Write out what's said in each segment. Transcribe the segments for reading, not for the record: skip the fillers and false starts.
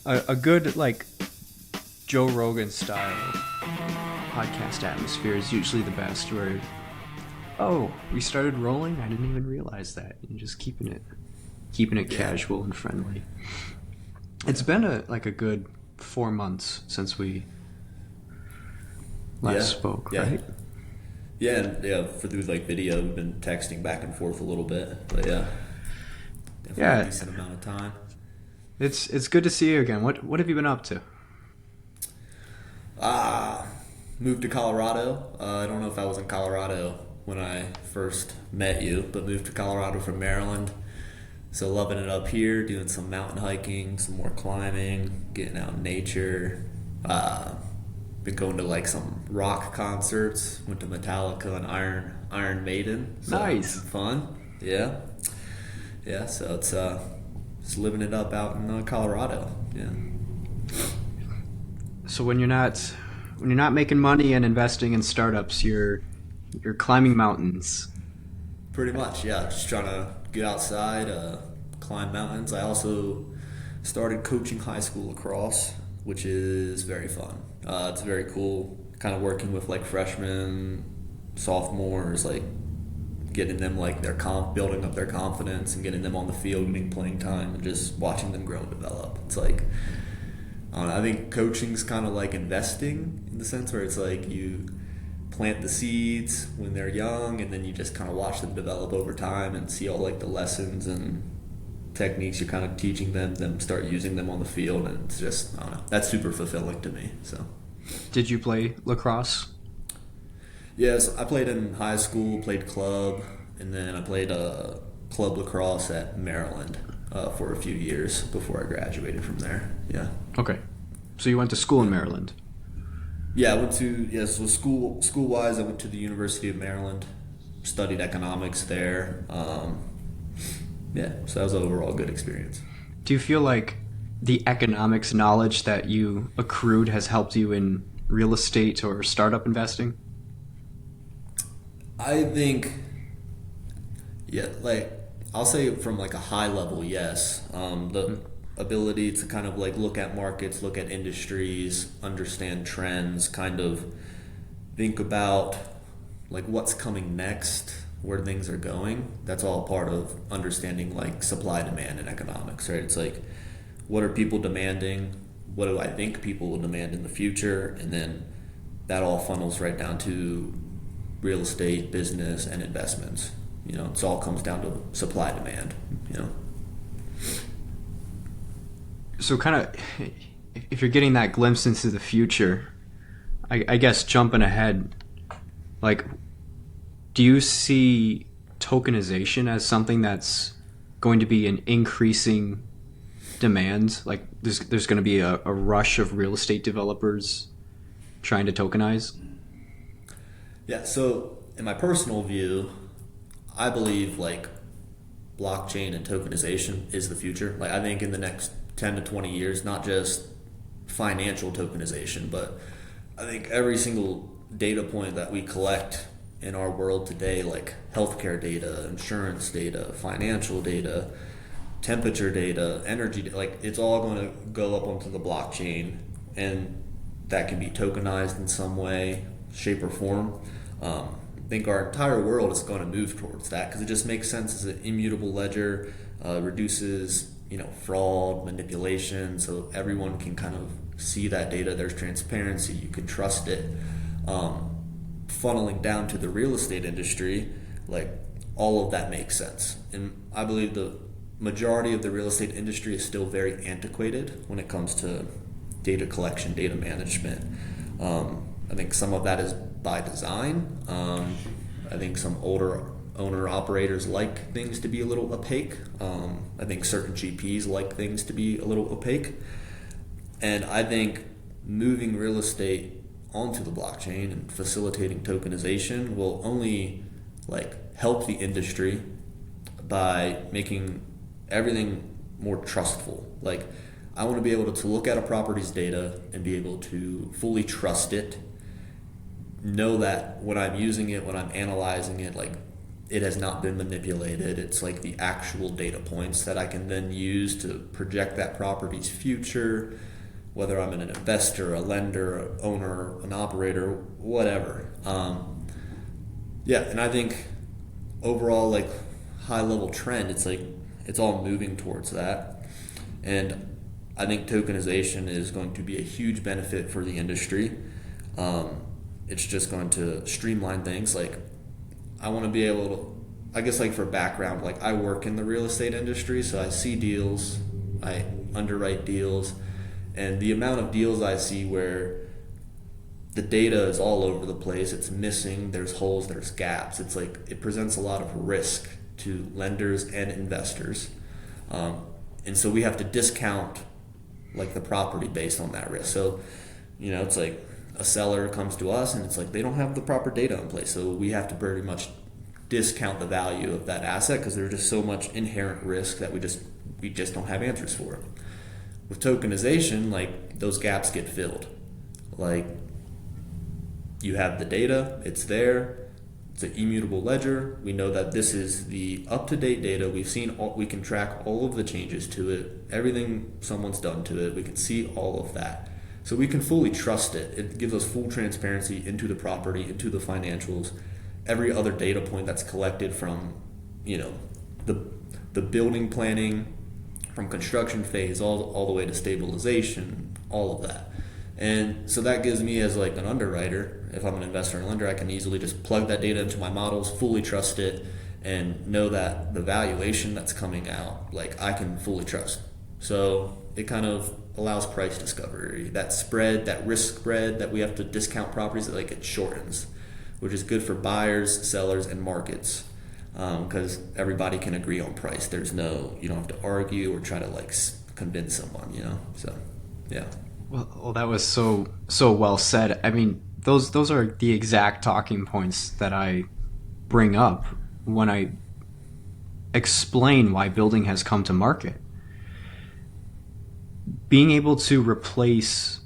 A good like Joe Rogan style podcast atmosphere is usually the best. Where we started rolling. I didn't even realize that. And just keeping it Yeah, casual and friendly. It's been a good 4 months since we last yeah, spoke, yeah, right? yeah, and yeah. For through like video, we've been texting back and forth a little bit, but yeah, definitely a Yeah, decent amount of time. it's good to see you again. What have you been up to? Ah, moved to Colorado. I don't know if I was in Colorado when I first met you, but moved to Colorado from Maryland. So loving it up here, doing some mountain hiking, some more climbing, getting out in nature. Uh, Been going to like some rock concerts. Went to Metallica and Iron Maiden. So it's Nice. been fun. Yeah, yeah. So it's just living it up out in Colorado. Yeah. So when you're not making money and investing in startups, you're climbing mountains. Pretty much, yeah. Just trying to get outside, climb mountains. I also started coaching high school lacrosse, which is very fun. It's very cool, kind of working with like freshmen, sophomores, like getting them like building up their confidence and getting them on the field, getting playing time, and just watching them grow and develop. It's like I don't know, I think coaching's kind of like investing in the sense where it's like you plant the seeds when they're young and then you just kind of watch them develop over time and see all like the lessons and techniques you're kind of teaching them start using them on the field, and it's just I don't know, that's super fulfilling to me. So Did you play lacrosse? yes, I played in high school, played club, and then I played club lacrosse at Maryland for a few years before I graduated from there. Yeah. Okay. So you went to school in Maryland. Yeah, I went to so school wise. I went to the University of Maryland, studied economics there. Yeah, so that was an overall good experience. Do you feel like the economics knowledge that you accrued has helped you in real estate or startup investing? I think, yeah, like I'll say from like a high level, yes. The ability to kind of like look at markets, look at industries, understand trends, kind of think about like what's coming next, where things are going. That's all part of understanding like supply demand and economics, right? It's like what are people demanding? What do I think people will demand in the future? And then that all funnels right down to real estate, business, and investments. It all comes down to supply demand. You know. So kind of, if you're getting that glimpse into the future, I guess jumping ahead, like, do you see tokenization as something that's going to be an increasing demand? Like, there's going to be a rush of real estate developers trying to tokenize? Yeah. So in my personal view, I believe like blockchain and tokenization is the future. Like I think in the next 10 to 20 years, not just financial tokenization, but I think every single data point that we collect in our world today, like healthcare data, insurance data, financial data, temperature data, energy data, like it's all going to go up onto the blockchain, and that can be tokenized in some way, shape, or form. I think our entire world is going to move towards that because it just makes sense as an immutable ledger, reduces fraud, manipulation, so everyone can kind of see that data. There's transparency, you can trust it. Funneling down to the real estate industry, like all of that makes sense, and I believe the majority of the real estate industry is still very antiquated when it comes to data collection, data management. I think some of that is by design. I think some older owner operators like things to be a little opaque. I think certain GPs like things to be a little opaque. And I think moving real estate onto the blockchain and facilitating tokenization will only like help the industry by making everything more trustful. Like I want to be able to look at a property's data and be able to fully trust it, know that when I'm using it, when I'm analyzing it, like it has not been manipulated. It's like the actual data points that I can then use to project that property's future, whether I'm an investor, a lender, an owner, an operator, whatever. Yeah, and I think overall, like high level trend, it's like it's all moving towards that. And I think tokenization is going to be a huge benefit for the industry. It's just going to streamline things. Like I want to be able to, I guess like for background, like I work in the real estate industry, so I see deals, I underwrite deals, and the amount of deals I see where the data is all over the place, it's missing, there's holes, there's gaps. It's like it presents a lot of risk to lenders and investors. And so we have to discount like the property based on that risk. So, it's like a seller comes to us and it's like they don't have the proper data in place. So we have to pretty much discount the value of that asset because there's just so much inherent risk that we just don't have answers for it. With tokenization, like those gaps get filled. Like you have the data, it's there, it's an immutable ledger. We know that this is the up-to-date data. We can track all of the changes to it, everything someone's done to it. We can see all of that. So we can fully trust it. It gives us full transparency into the property, into the financials, every other data point that's collected from, the building planning, from construction phase, all the way to stabilization, all of that. And so that gives me as like an underwriter, if I'm an investor and lender, I can easily just plug that data into my models, fully trust it, and know that the valuation that's coming out, like I can fully trust. So it kind of allows price discovery. That spread, that risk spread that we have to discount properties, like it shortens, which is good for buyers, sellers, and markets. Because everybody can agree on price. You don't have to argue or try to like convince someone, So, yeah. Well, that was so well said. I mean, those are the exact talking points that I bring up when I explain why building has come to market. Being able to replace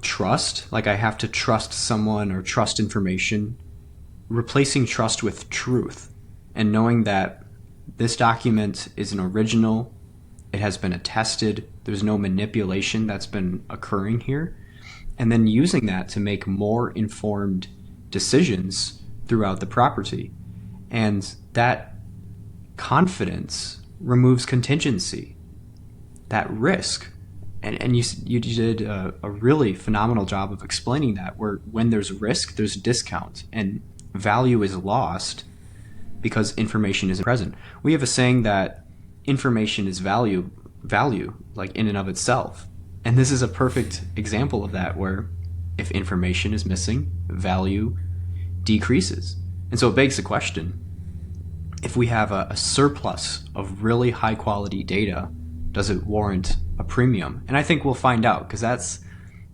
trust, like I have to trust someone or trust information, replacing trust with truth, and knowing that this document is an original, it has been attested, there's no manipulation that's been occurring here, and then using that to make more informed decisions throughout the property. And that confidence removes contingency, that risk. And you did a really phenomenal job of explaining that, where when there's risk, there's discount, and value is lost because information isn't present. We have a saying that information is value, like in and of itself. And this is a perfect example of that, where if information is missing, value decreases. And so it begs the question, if we have a surplus of really high quality data, does it warrant a premium? And I think we'll find out, because that's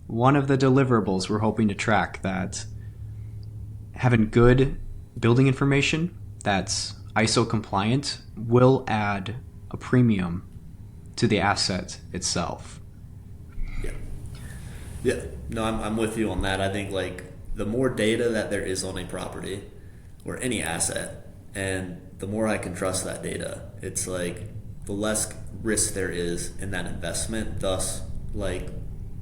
one of the deliverables we're hoping to track, that having good building information that's ISO compliant will add a premium to the asset itself. Yeah. No, I'm with you on that. I think like the more data that there is on a property or any asset, and the more I can trust that data, it's like the less risk there is in that investment. Thus, like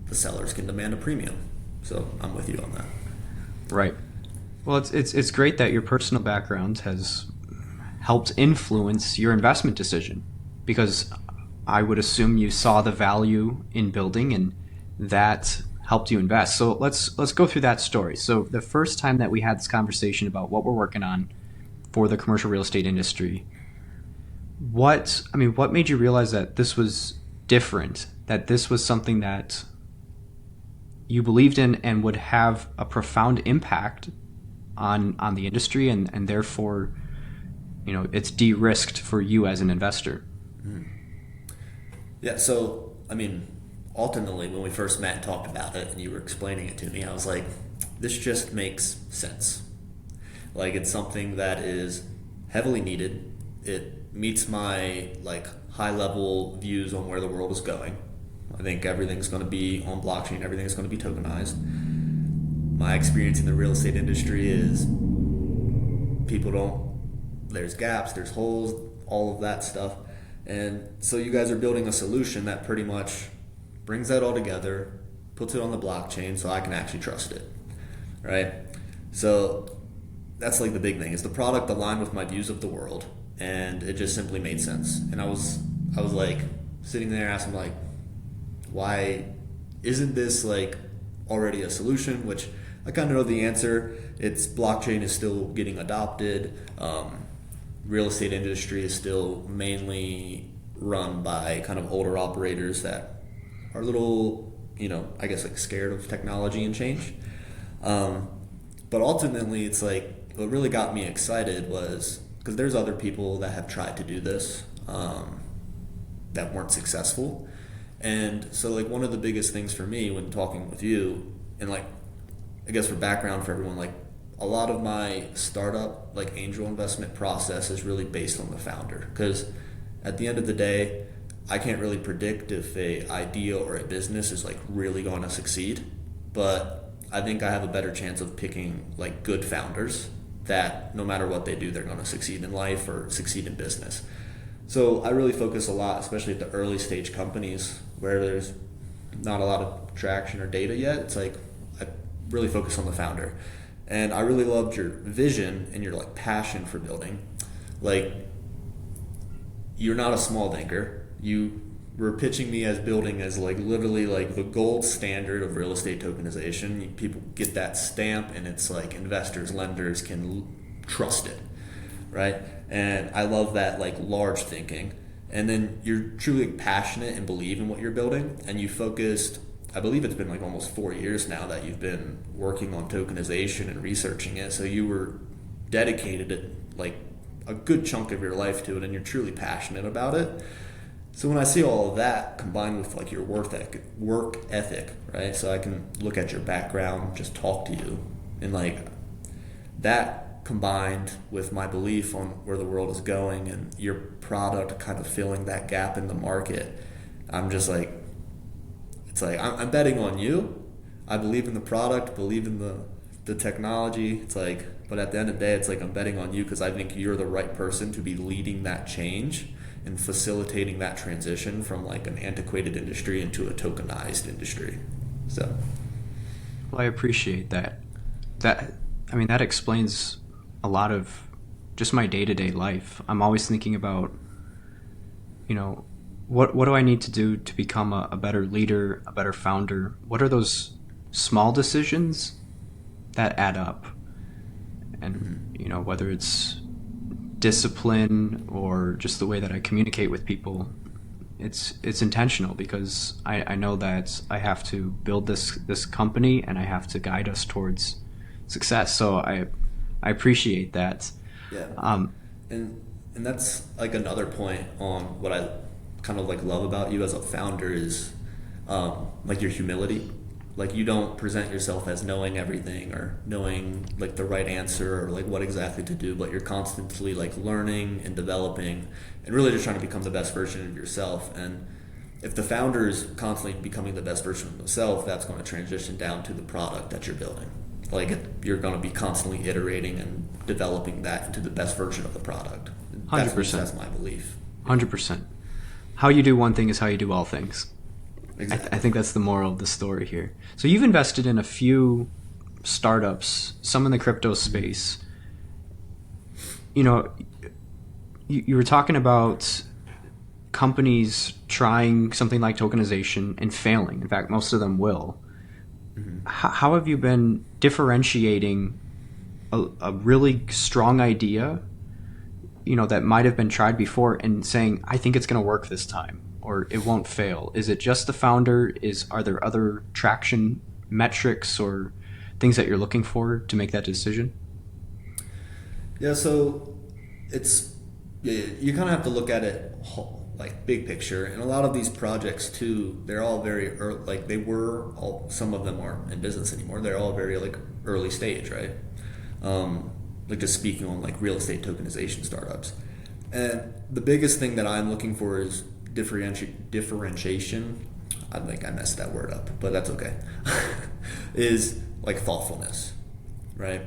the sellers can demand a premium. So I'm with you on that. Right. Well, it's great that your personal background has helped influence your investment decision, because I would assume you saw the value in building and that helped you invest. So let's go through that story. So the first time that we had this conversation about what we're working on for the commercial real estate industry, what made you realize that this was different, that this was something that you believed in and would have a profound impact on the industry, and therefore, it's de-risked for you as an investor? Yeah, so, ultimately, when we first met and talked about it and you were explaining it to me, I was like, this just makes sense. Like, it's something that is heavily needed. It meets my, high-level views on where the world is going. I think everything's going to be on blockchain. Everything's going to be tokenized. My experience in the real estate industry is people don't there's gaps, there's holes, all of that stuff. And so you guys are building a solution that pretty much brings that all together, puts it on the blockchain so I can actually trust it, right? So that's like the big thing, is the product aligned with my views of the world, and it just simply made sense. And I was like sitting there asking like, why isn't this like already a solution? Which I kind of know the answer. It's blockchain is still getting adopted. Real estate industry is still mainly run by kind of older operators that are a little, I guess like scared of technology and change. But ultimately, it's like what really got me excited was because there's other people that have tried to do this that weren't successful. And so like one of the biggest things for me when talking with you, and like I guess for background for everyone, like a lot of my startup like angel investment process is really based on the founder, because at the end of the day I can't really predict if a idea or a business is like really going to succeed, but I think I have a better chance of picking like good founders that no matter what they do they're going to succeed in life or succeed in business. So I really focus a lot, especially at the early stage companies where there's not a lot of traction or data yet. It's like I really focus on the founder. And I really loved your vision and your like passion for building. Like, you're not a small thinker. You were pitching me as building as like literally like the gold standard of real estate tokenization. People get that stamp and it's like investors, lenders can trust it, right? And I love that like large thinking. And then you're truly passionate and believe in what you're building, and you focused, I believe it's been like almost 4 years now that you've been working on tokenization and researching it. So you were dedicated it like a good chunk of your life to it, and you're truly passionate about it. So when I see all of that combined with like your work ethic, right? So I can look at your background, just talk to you, and like that combined with my belief on where the world is going and your product kind of filling that gap in the market, I'm just like, it's like I'm betting on you. I believe in the product, believe in the technology. It's like, but at the end of the day, it's like I'm betting on you because I think you're the right person to be leading that change and facilitating that transition from like an antiquated industry into a tokenized industry. So, well, I appreciate that. That explains a lot of just my day-to-day life. I'm always thinking about, what do I need to do to become a better leader, a better founder? What are those small decisions that add up? And, whether it's discipline or just the way that I communicate with people, it's intentional because I know that I have to build this company and I have to guide us towards success. So I appreciate that. Yeah. And that's like another point on what I kind of like love about you as a founder is like your humility. Like you don't present yourself as knowing everything or knowing like the right answer or like what exactly to do, but you're constantly like learning and developing and really just trying to become the best version of yourself. And if the founder is constantly becoming the best version of themselves, that's going to transition down to the product that you're building. Like you're going to be constantly iterating and developing that into the best version of the product. 100%. That's my belief. 100%. How you do one thing is how you do all things. Exactly. I think that's the moral of the story here. So you've invested in a few startups, some in the crypto space. You were talking about companies trying something like tokenization and failing. In fact, most of them will. Mm-hmm. How have you been differentiating a really strong idea, that might have been tried before and saying, I think it's going to work this time? Or it won't fail? Is it just the founder? Are there other traction metrics or things that you're looking for to make that decision? Yeah, so you kind of have to look at it like big picture, and a lot of these projects too, they're all very early, like some of them aren't in business anymore. They're all very like early stage, right? Like just speaking on like real estate tokenization startups, and the biggest thing that I'm looking for is differentiation. I think I messed that word up, but that's okay. Is like thoughtfulness, right?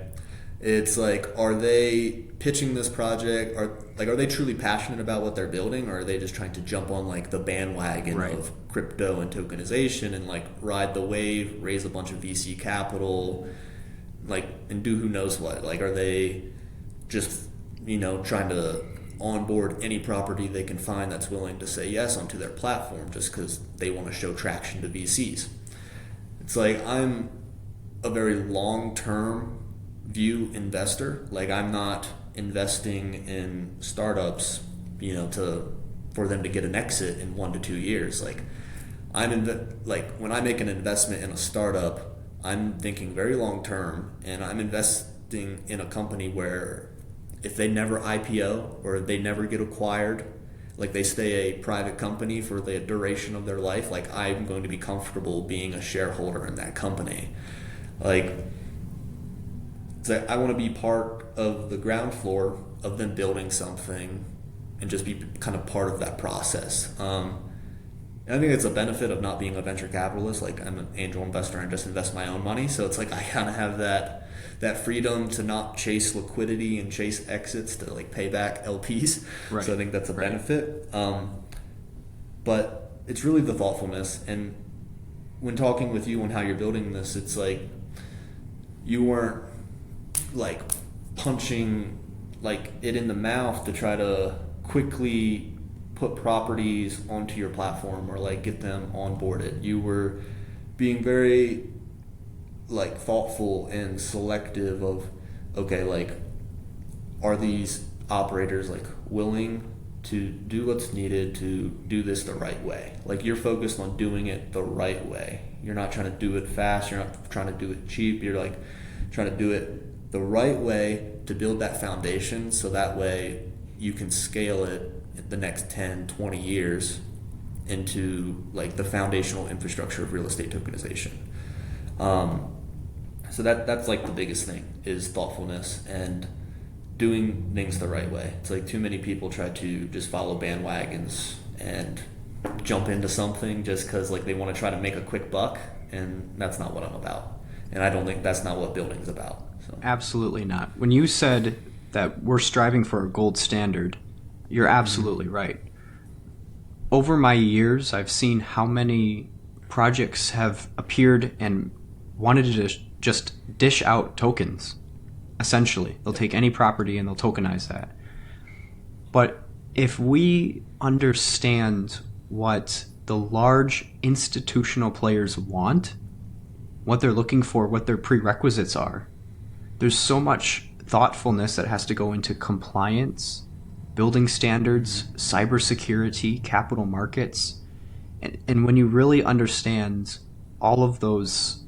It's like, are they pitching this project? Are they truly passionate about what they're building, or are they just trying to jump on like the bandwagon Right. of crypto and tokenization and like ride the wave, raise a bunch of VC capital, like, and do who knows what? Like, are they just, trying to onboard any property they can find that's willing to say yes onto their platform just because they want to show traction to VCs? It's like, I'm a very long-term view investor. Like, I'm not investing in startups, for them to get an exit in 1 to 2 years. Like, when I make an investment in a startup, I'm thinking very long term, and I'm investing in a company where if they never IPO or they never get acquired, like they stay a private company for the duration of their life, like I'm going to be comfortable being a shareholder in that company. Like, it's like I want to be part of the ground floor of them building something and just be kind of part of that process. And I think it's a benefit of not being a venture capitalist. Like, I'm an angel investor and just invest my own money. So it's like I kind of have that freedom to not chase liquidity and chase exits to like pay back LPs. Right. So I think that's a benefit. But it's really the thoughtfulness. And when talking with you on how you're building this, it's like you weren't like punching like it in the mouth to try to quickly put properties onto your platform or like get them onboarded. You were being very like thoughtful and selective of, okay, like, are these operators like willing to do what's needed to do this the right way? Like, you're focused on doing it the right way. You're not trying to do it fast. You're not trying to do it cheap. You're like trying to do it the right way to build that foundation, so that way you can scale it the next 10, 20 years into like the foundational infrastructure of real estate tokenization. So that's like the biggest thing, is thoughtfulness and doing things the right way. It's like too many people try to just follow bandwagons and jump into something just because like they want to try to make a quick buck, and that's not what I'm about. And I don't think that's not what building's about. So. Absolutely not. When you said that we're striving for a gold standard, you're absolutely right. Over my years, I've seen how many projects have appeared and wanted to just dish out tokens. Essentially, they'll take any property and they'll tokenize that. But if we understand what the large institutional players want, what they're looking for, what their prerequisites are, there's so much thoughtfulness that has to go into compliance, building standards, cybersecurity, capital markets. And when you really understand all of those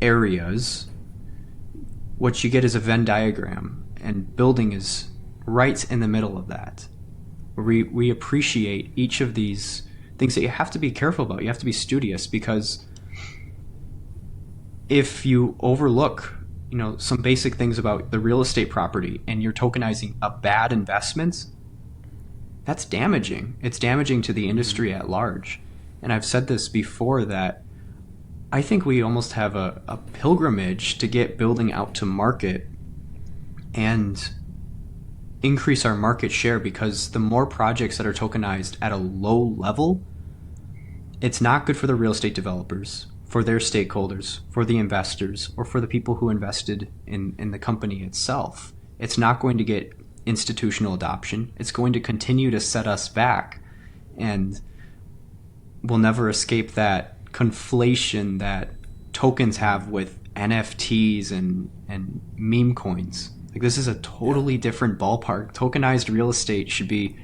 areas, what you get is a Venn diagram, and building is right in the middle of that. We appreciate each of these things that you have to be careful about. You have to be studious, because if you overlook some basic things about the real estate property and you're tokenizing a bad investment, that's damaging. It's damaging to the industry at large. And I've said this before, that I think we almost have a pilgrimage to get building out to market and increase our market share, because the more projects that are tokenized at a low level, it's not good for the real estate developers, for their stakeholders, for the investors, or for the people who invested in the company itself. It's not going to get institutional adoption. It's going to continue to set us back, and we'll never escape that conflation that tokens have with NFTs and meme coins. Like, this is a totally different ballpark. Tokenized real estate should be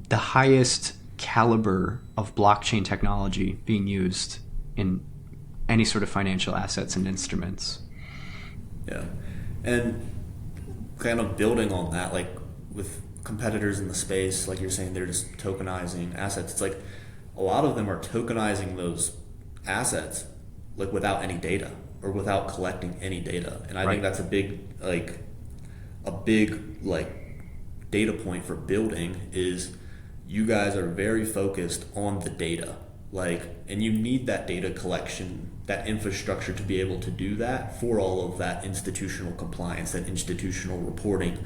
the highest caliber of blockchain technology being used in any sort of financial assets and instruments. Yeah. And kind of building on that, like with competitors in the space, like you're saying, they're just tokenizing assets. It's like a lot of them are tokenizing those assets like without any data, or without collecting any data. And I think that's a big data point for building, is you guys are very focused on the data. Like, and you need that data collection, that infrastructure to be able to do that for all of that institutional compliance, that institutional reporting,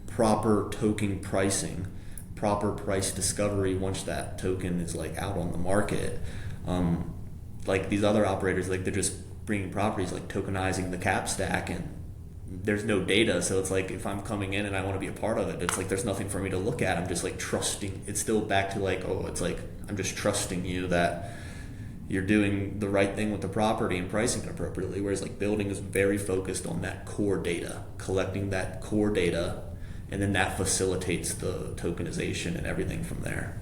proper token pricing, proper price discovery once that token is like out on the market. Like these other operators, like they're just bringing properties, like tokenizing the cap stack, and there's no data. So it's like if I'm coming in and I want to be a part of it, it's like there's nothing for me to look at. I'm just like trusting. It's still back to like, oh, it's like I'm just trusting you that you're doing the right thing with the property and pricing it appropriately. Whereas like building is very focused on that core data, collecting that core data, and then that facilitates the tokenization and everything from there.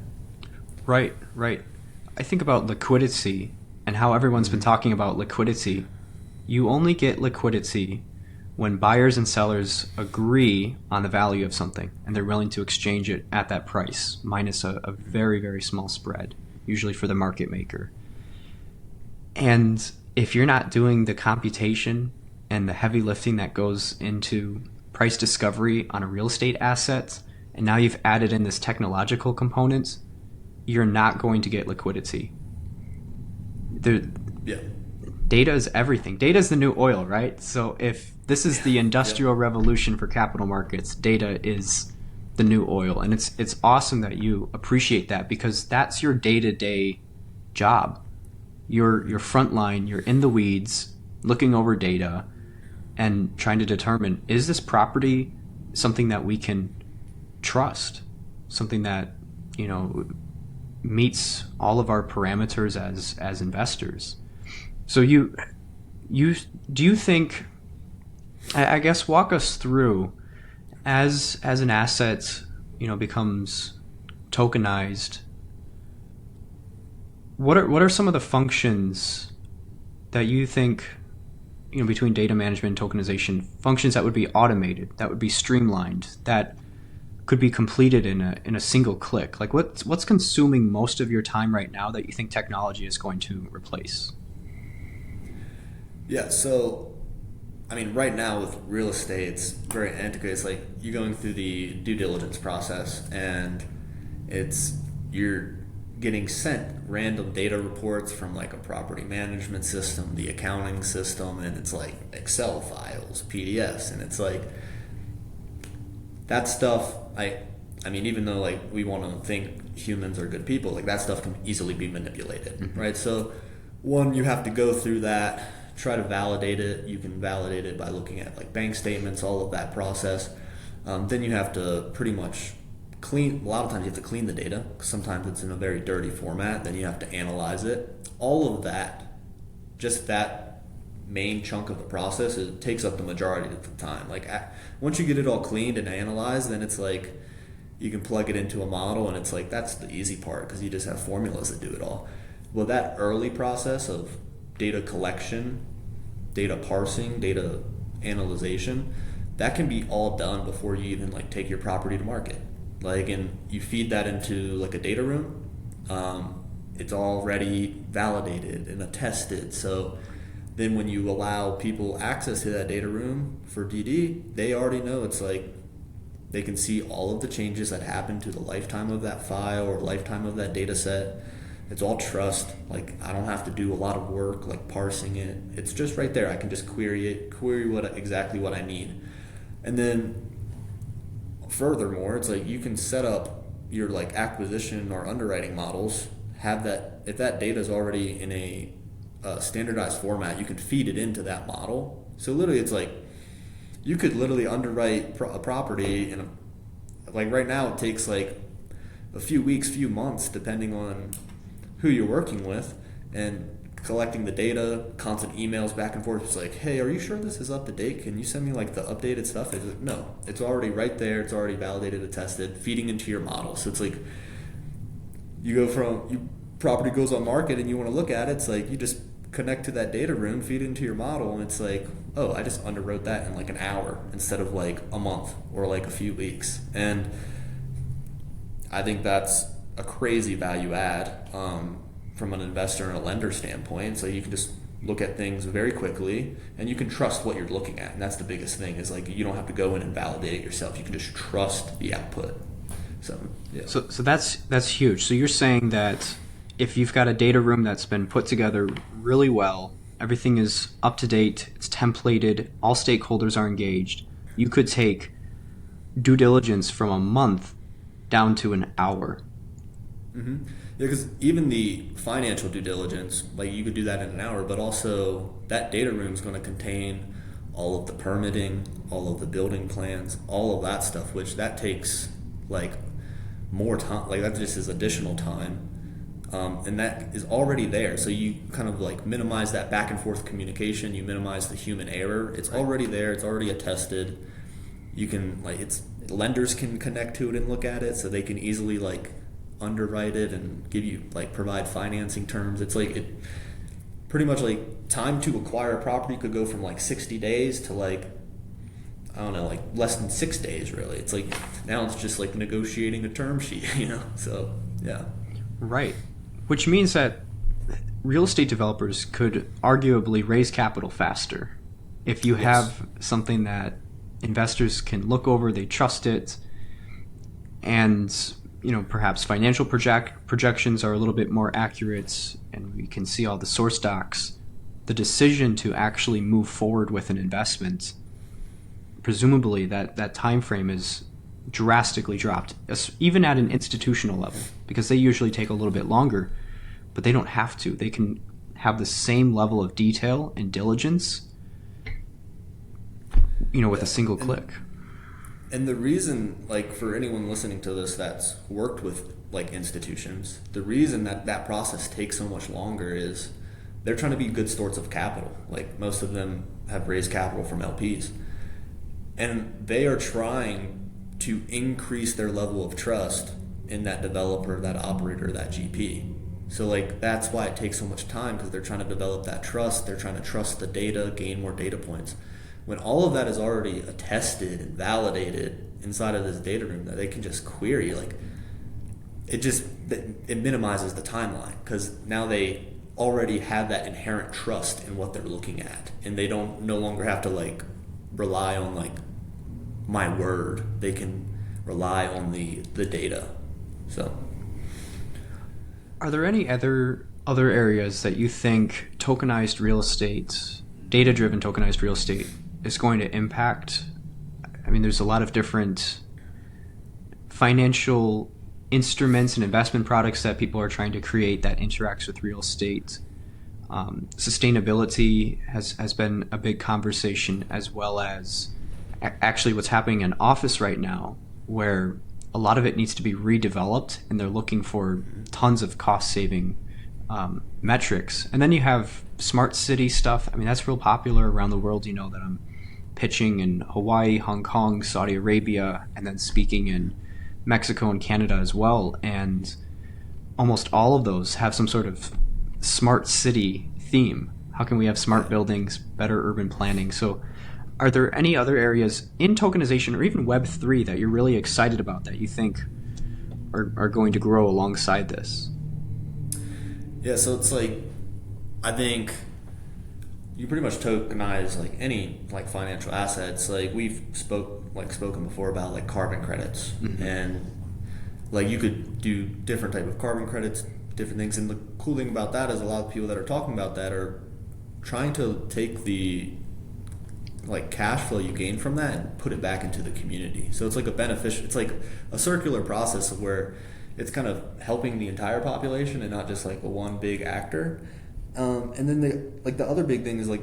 Right, right. I think about liquidity and how everyone's been talking about liquidity. You only get liquidity when buyers and sellers agree on the value of something and they're willing to exchange it at that price, minus a very, very small spread, usually for the market maker. And if you're not doing the computation and the heavy lifting that goes into price discovery on a real estate asset, and now you've added in this technological component, you're not going to get liquidity. Yeah. Data is everything. Data is the new oil, right? So if this is the industrial revolution for capital markets, data is the new oil. And it's awesome that you appreciate that, because that's your day-to-day job. You're frontline, you're in the weeds, looking over data and trying to determine, is this property something that we can trust? Something that, meets all of our parameters as investors. So do you think, I guess, walk us through as an asset, becomes tokenized, what are some of the functions that you think, between data management and tokenization, functions that would be automated, that would be streamlined, that could be completed in a single click? Like what's consuming most of your time right now that you think technology is going to replace? Yeah, so I mean, right now with real estate, it's very antiquated. It's like you're going through the due diligence process, and you're getting sent random data reports from like a property management system, the accounting system, and it's like Excel files, PDFs, and it's like that stuff. I mean, even though like we want to think humans are good people, like that stuff can easily be manipulated, mm-hmm. right? So one, you have to go through that, try to validate it. You can validate it by looking at like bank statements, all of that process. Then you have to pretty much clean. A lot of times you have to clean the data. Sometimes it's in a very dirty format. Then you have to analyze it. All of that, just that main chunk of the process, it takes up the majority of the time. Like once you get it all cleaned and analyzed, then it's like you can plug it into a model, and it's like that's the easy part because you just have formulas that do it all. Well, that early process of data collection, data parsing, data analyzation, that can be all done before you even like take your property to market. Like, and you feed that into like a data room. It's already validated and attested. So then when you allow people access to that data room for DD, they already know. It's like they can see all of the changes that happen to the lifetime of that file or lifetime of that data set. It's all trust. Like I don't have to do a lot of work like parsing it. It's just right there. I can just query exactly what I need. And then furthermore, it's like you can set up your like acquisition or underwriting models, have that, if that data is already in a standardized format, you can feed it into that model. So literally it's like you could literally underwrite a property in like right now it takes like a few weeks, few months, depending on who you're working with, and collecting the data, constant emails back and forth. It's like, hey, are you sure this is up to date? Can you send me like the updated stuff? No, it's already right there. It's already validated and tested, feeding into your model. So it's like property goes on market and you want to look at it. It's like you just connect to that data room, feed into your model, and it's like, oh, I just underwrote that in like an hour instead of like a month or like a few weeks. And I think that's a crazy value add from an investor and a lender standpoint. So you can just look at things very quickly and you can trust what you're looking at. And that's the biggest thing, is like you don't have to go in and validate it yourself. You can just trust the output. So yeah. So that's huge. So you're saying that if you've got a data room that's been put together really well, everything is up to date, it's templated, all stakeholders are engaged, you could take due diligence from a month down to an hour. Mm-hmm. Yeah, because even the financial due diligence, like you could do that in an hour, but also that data room is going to contain all of the permitting, all of the building plans, all of that stuff, which that takes like more time. Like that just is additional time, and that is already there. So you kind of like minimize that back and forth communication. You minimize the human error. It's already there. It's already attested. You can like lenders can connect to it and look at it, so they can easily like underwrite it and give you like provide financing terms. It's like it pretty much like time to acquire a property could go from like 60 days to like I don't know, like less than 6 days really. It's like now it's just like negotiating a term sheet, you know. So yeah. Right. Which means that real estate developers could arguably raise capital faster if you have something that investors can look over, they trust it, and perhaps financial projections are a little bit more accurate, and we can see all the source docs. The decision to actually move forward with an investment, presumably that time frame is drastically dropped, even at an institutional level, because they usually take a little bit longer, but they don't have to. They can have the same level of detail and diligence, with a single click. And the reason, like for anyone listening to this that's worked with like institutions, the reason that process takes so much longer is they're trying to be good stewards of capital. Like most of them have raised capital from LPs. And they are trying to increase their level of trust in that developer, that operator, that GP. So like that's why it takes so much time, because they're trying to develop that trust. They're trying to trust the data, gain more data points. When all of that is already attested and validated inside of this data room that they can just query, like it minimizes the timeline, because now they already have that inherent trust in what they're looking at, and they don't no longer have to like rely on like my word. They can rely on the data. So are there any other areas that you think tokenized real estate, data-driven tokenized real estate, is going to impact? I mean, there's a lot of different financial instruments and investment products that people are trying to create that interacts with real estate. Sustainability has been a big conversation, as well as actually what's happening in office right now, where a lot of it needs to be redeveloped, and they're looking for tons of cost-saving metrics. And then you have smart city stuff. I mean, that's real popular around the world. That I'm pitching in Hawaii, Hong Kong, Saudi Arabia, and then speaking in Mexico and Canada as well. And almost all of those have some sort of smart city theme. How can we have smart buildings, better urban planning? So are there any other areas in tokenization or even Web3 that you're really excited about that you think are going to grow alongside this? Yeah, so it's like, I think you pretty much tokenize like any like financial assets. Like we've spoken before about like carbon credits, and like you could do different type of carbon credits, different things. And the cool thing about that is a lot of people that are talking about that are trying to take the like cash flow you gain from that and put it back into the community. So it's like it's like a circular process of where it's kind of helping the entire population and not just like a one big actor. And then the other big thing is like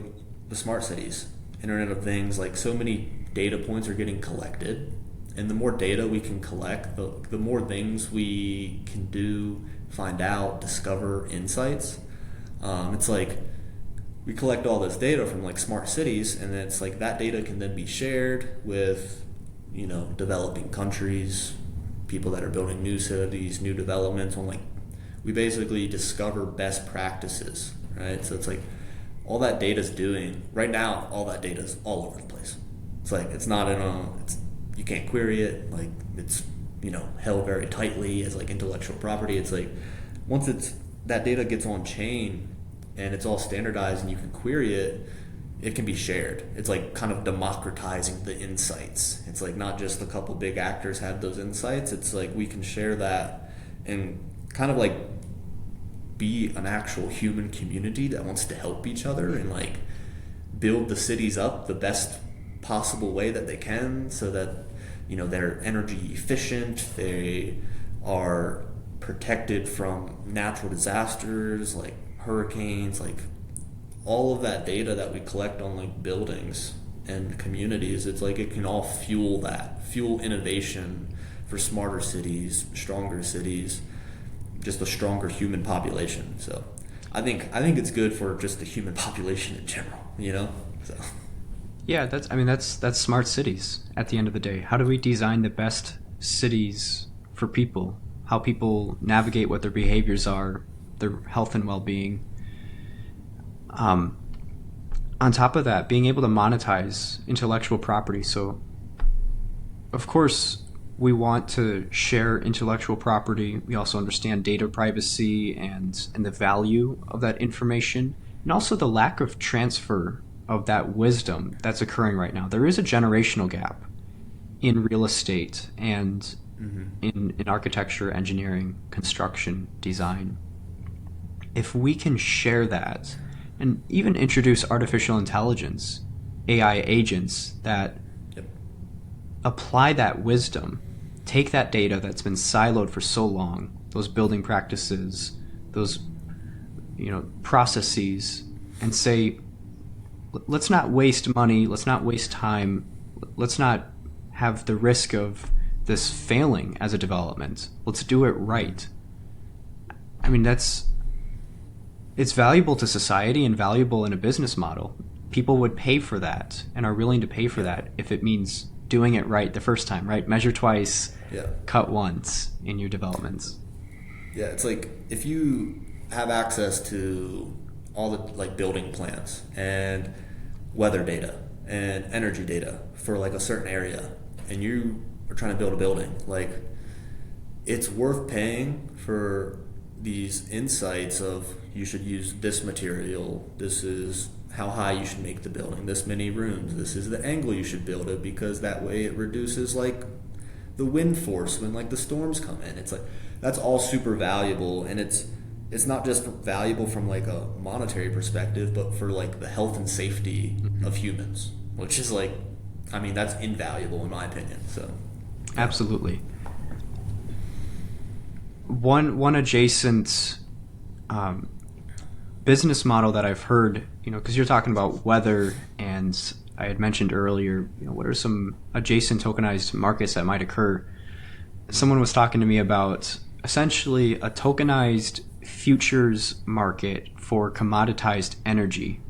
the smart cities, Internet of Things. Like so many data points are getting collected, and the more data we can collect, the more things we can do, find out, discover insights. It's like we collect all this data from like smart cities, and then it's like that data can then be shared with developing countries, people that are building new cities, new developments. On like we basically discover best practices, right? So it's like all that data's doing right now. All that data is all over the place. It's like it's not you can't query it. Like it's held very tightly as like intellectual property. It's like once that data gets on chain and it's all standardized and you can query it, it can be shared. It's like kind of democratizing the insights. It's like not just a couple big actors have those insights. It's like we can share that and kind of like be an actual human community that wants to help each other and like build the cities up the best possible way that they can, so that they're energy efficient, they are protected from natural disasters like hurricanes, like all of that data that we collect on like buildings and communities. It's like it can all fuel innovation for smarter cities, stronger cities, just a stronger human population. So I think it's good for just the human population in general, So Yeah, that's smart cities at the end of the day. How do we design the best cities for people? How people navigate, what their behaviors are, their health and well-being. On top of that, being able to monetize intellectual property. So, of course, we want to share intellectual property. We also understand data privacy and the value of that information, and also the lack of transfer of that wisdom that's occurring right now. There is a generational gap in real estate and in architecture, engineering, construction, design. If we can share that and even introduce artificial intelligence, AI agents that apply that wisdom, take that data that's been siloed for so long, those building practices, those processes, and say, let's not waste money, let's not waste time, let's not have the risk of this failing as a development. Let's do it right. I mean, it's valuable to society and valuable in a business model. People would pay for that and are willing to pay for that if it means doing it right the first time, right? Measure twice, cut once in your developments. Yeah, it's like if you have access to all the like building plans and weather data and energy data for like a certain area, and you are trying to build a building, like it's worth paying for these insights of you should use this material, this is how high you should make the building, this many rooms, this is the angle you should build it, because that way it reduces like the wind force when like the storms come in. It's like that's all super valuable, and it's not just valuable from like a monetary perspective, but for like the health and safety of humans, which is like, I mean, that's invaluable in my opinion. So absolutely. One adjacent business model that I've heard, because you're talking about weather, and I had mentioned earlier, what are some adjacent tokenized markets that might occur? Someone was talking to me about essentially a tokenized futures market for commoditized energy.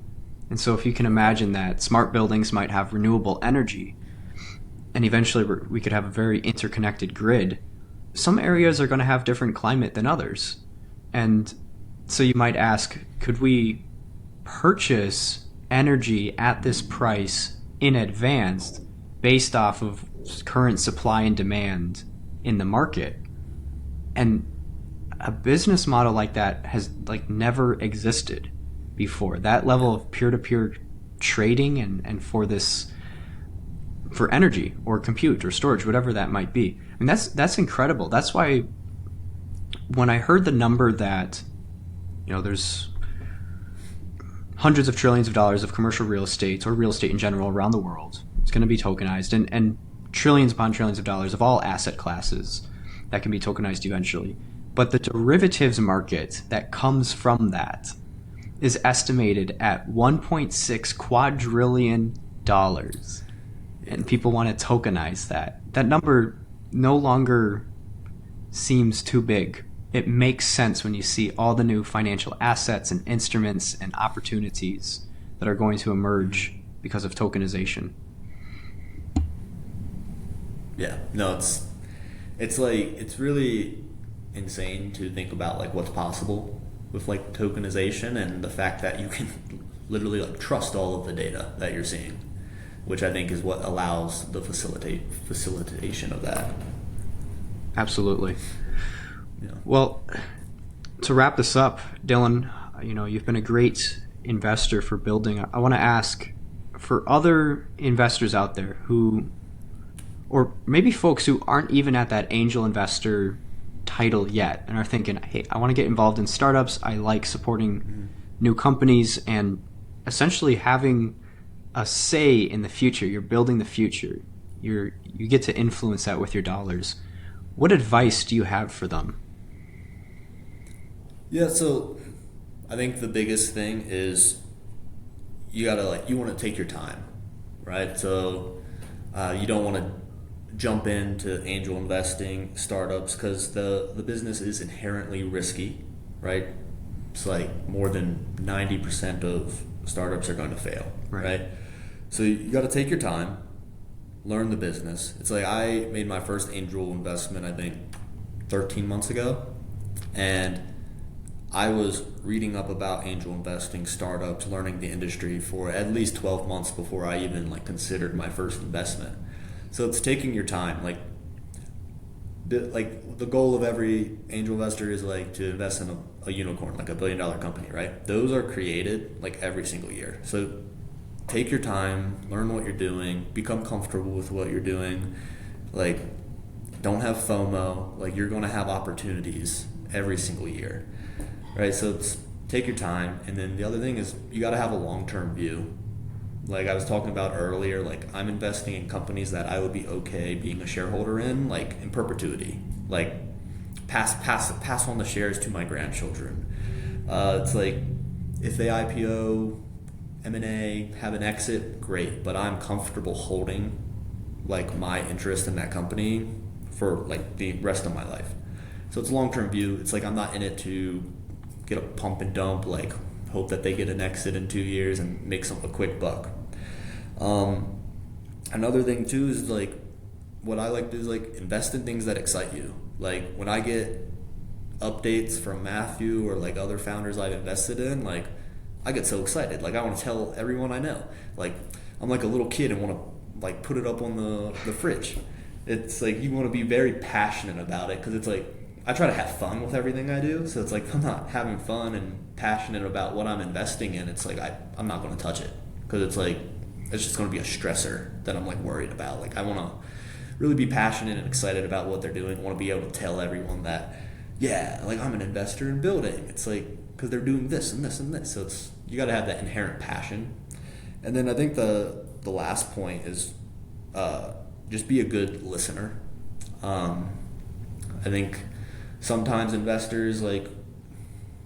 And so if you can imagine that smart buildings might have renewable energy, and eventually we could have a very interconnected grid, some areas are going to have different climate than others. And so you might ask, could we purchase energy at this price in advance based off of current supply and demand in the market? And a business model like that has like never existed before. That level of peer-to-peer trading and for energy or compute or storage, whatever that might be. I mean, that's incredible. That's why when I heard the number that, there's hundreds of trillions of dollars of commercial real estate or real estate in general around the world, it's going to be tokenized, and trillions upon trillions of dollars of all asset classes that can be tokenized eventually. But the derivatives market that comes from that is estimated at $1.6 quadrillion. And people want to tokenize that. That number no longer seems too big. It makes sense when you see all the new financial assets and instruments and opportunities that are going to emerge because of tokenization. Yeah, no, it's like, it's really insane to think about like what's possible with like tokenization and the fact that you can literally like trust all of the data that you're seeing, which I think is what allows the facilitation of that. Absolutely. Yeah. Well, to wrap this up, Dillon, you've been a great investor for building. I want to ask, for other investors out there who, or maybe folks who aren't even at that angel investor title yet and are thinking, hey, I want to get involved in startups. I like supporting new companies and essentially having a say in the future. You're building the future. You get to influence that with your dollars. What advice do you have for them? Yeah, so I think the biggest thing is you want to take your time, right? So you don't want to jump into angel investing startups because the business is inherently risky, right? It's like more than 90% of startups are going to fail, right? So you got to take your time, learn the business. It's like I made my first angel investment, I think, 13 months ago, and I was reading up about angel investing, startups, learning the industry for at least 12 months before I even considered my first investment. So it's taking your time. The goal of every angel investor is to invest in a unicorn, like $1 billion company, right? Those are created every single year. So take your time, learn what you're doing, become comfortable with what you're doing. Don't have FOMO. You're going to have opportunities every single year, right? So take your time. And then the other thing is you got to have a long-term view. I was talking about earlier, I'm investing in companies that I would be okay being a shareholder in perpetuity. Pass on the shares to my grandchildren. It's if they IPO, M&A, have an exit, great. But I'm comfortable holding my interest in that company for the rest of my life. So it's a long-term view. It's I'm not in it to get a pump and dump, hope that they get an exit in 2 years and make a quick buck. Another thing too is what I like to do is invest in things that excite you. When I get updates from Matthew or other founders I've invested in, I get so excited. I want to tell everyone I know. I'm a little kid and want to put it up on the fridge. It's you want to be very passionate about it because it's I try to have fun with everything I do. So it's if I'm not having fun and passionate about what I'm investing in, it's I'm not going to touch it because it's just going to be a stressor that I'm worried about. I want to really be passionate and excited about what they're doing. I want to be able to tell everyone that, yeah, I'm an investor in building. It's because they're doing this and this and this. So you got to have that inherent passion. And then I think the last point is just be a good listener. I think sometimes investors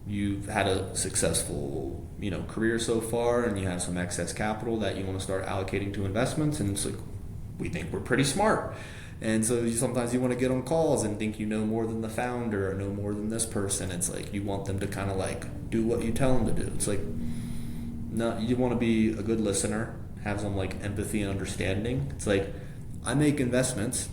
you've had a successful career so far and you have some excess capital that you want to start allocating to investments, and it's we think we're pretty smart, and so sometimes you want to get on calls and think you know more than the founder or know more than this person. It's you want them to kind of do what you tell them to do. It's no, you want to be a good listener, have some empathy and understanding. It's I make investments,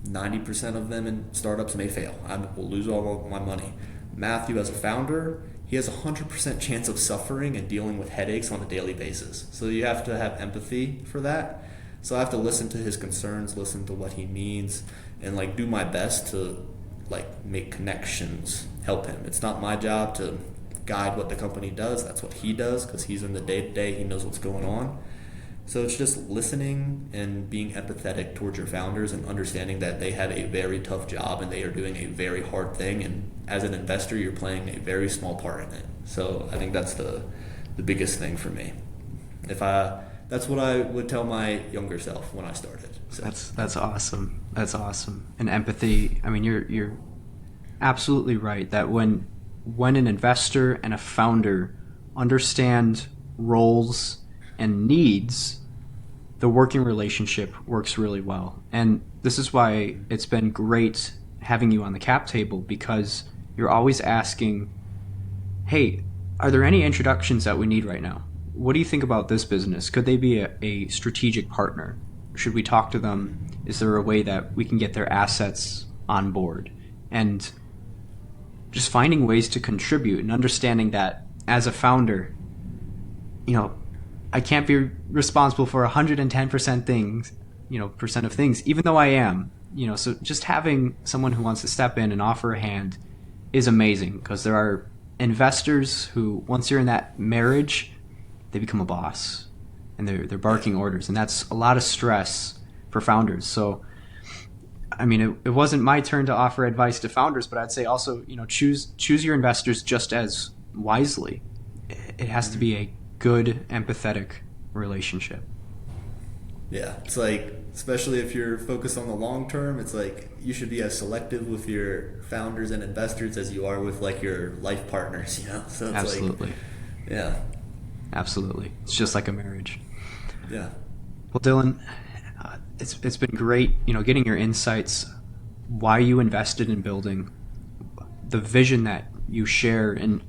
90% of them in startups may fail. I will lose all of my money. Matthew, as a founder, he has a 100% chance of suffering and dealing with headaches on a daily basis. So you have to have empathy for that. So I have to listen to his concerns, listen to what he needs, and do my best to make connections, help him. It's not my job to guide what the company does. That's what he does because he's in the day-to-day. He knows what's going on. So it's just listening and being empathetic towards your founders and understanding that they have a very tough job and they are doing a very hard thing. And as an investor, you're playing a very small part in it. So I think that's the biggest thing for me. That's what I would tell my younger self when I started. So. That's awesome. That's awesome. And empathy. I mean, you're absolutely right that when an investor and a founder understand roles and needs, the working relationship works really well. And this is why it's been great having you on the cap table, because you're always asking, hey, are there any introductions that we need right now? What do you think about this business? Could they be a strategic partner? Should we talk to them? Is there a way that we can get their assets on board? And just finding ways to contribute and understanding that as a founder, I can't be responsible for 110% things, percent of things, even though I am, so just having someone who wants to step in and offer a hand is amazing, because there are investors who, once you're in that marriage, they become a boss and they're barking orders, and that's a lot of stress for founders. So I mean, it wasn't my turn to offer advice to founders, but I'd say also, choose your investors just as wisely. It has to be a good, empathetic relationship. Yeah, it's like, especially if you're focused on the long term, it's like you should be as selective with your founders and investors as you are with like your life partners, So it's Absolutely. like, yeah, Absolutely. It's just like a marriage. yeah, Well, Dillon, it's been great, getting your insights, why you invested in building, the vision that you share, and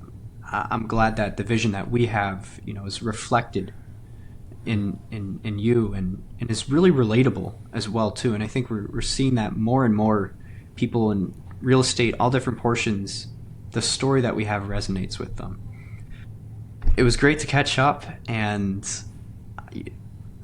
I'm glad that the vision that we have, is reflected in you and is really relatable as well too. And I think we're seeing that more and more people in real estate, all different portions, the story that we have resonates with them. It was great to catch up, and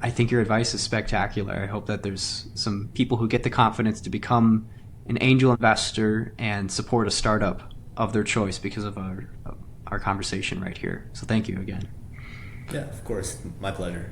I think your advice is spectacular. I hope that there's some people who get the confidence to become an angel investor and support a startup of their choice because of our conversation right here. So thank you again. yeah, of course, my pleasure.